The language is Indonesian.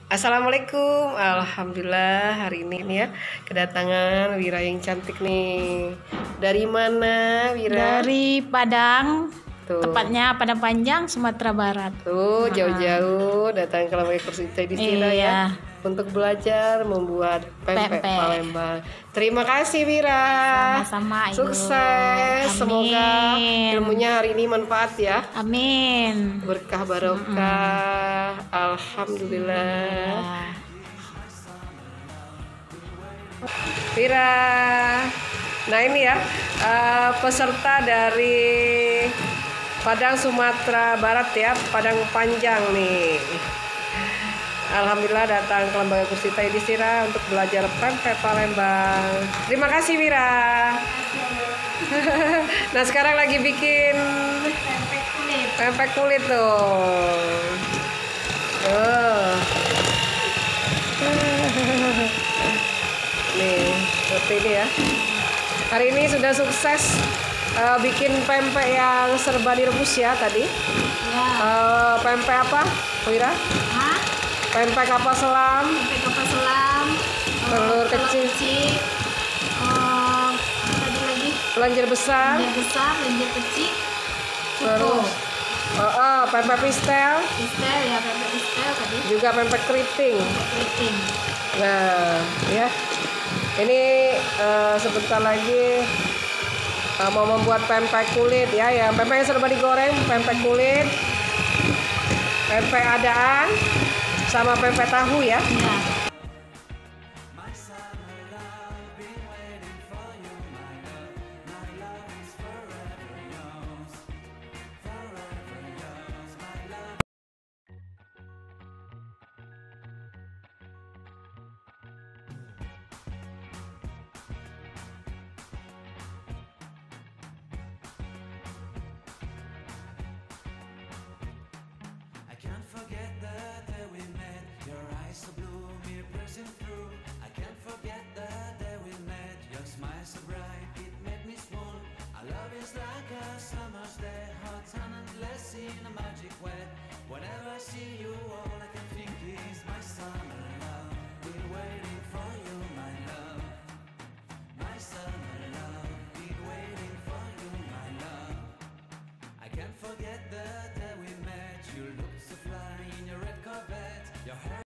Assalamualaikum. Alhamdulillah hari ini nih ya kedatangan Wira yang cantik nih. Dari mana Wira? Dari Padang, Tuh. tepatnya Padang Panjang, Sumatera Barat. Tuh jauh-jauh datang ke Lembaga Kursus Distira Iya. ya untuk belajar membuat pempek Pempek. Palembang. Terima kasih Wira. Sama-sama, Ibu. Sukses. Amin. Semoga ilmunya hari ini manfaat ya. Amin. Berkah barokah. Alhamdulillah. Wira. Nah ini ya peserta dari Padang Sumatera Barat ya, Padang Panjang nih. Alhamdulillah datang ke Lembaga Kursus Distira untuk belajar pempek Palembang. Terima kasih Wira. Nah sekarang lagi bikin pempek kulit tuh. Nih seperti ini ya. Hari ini sudah sukses bikin pempek yang serba direbus ya tadi. Ya. Pempek apa, Wira? Hah? Pempek kapal selam. Pempek kapal selam. Telur kecil. Tadi lagi. Lenjer besar. Lenjer besar, lenjer kecil. Terus. Pempek pistel. Pistel ya, pempek pistel tadi. Juga pempek keriting. Keriting. Nah, ya. Ini sebentar lagi mau membuat pempek kulit ya, yang pempeknya serba digoreng, pempek kulit, pempek adaan, sama pempek tahu ya. Ya. Can't forget the day we met. Your eyes so blue, me pressing through. I can't forget the day we met. Your smile so bright, it made me swoon. Our love is like a summer's day, hot and endless in a magic way. Whenever I see you, all I can think is my summer love. Been waiting for you, my love. My summer love. Been waiting for you, my love. I can't forget the day we met. You looked so fly in your red Corvette. Your hair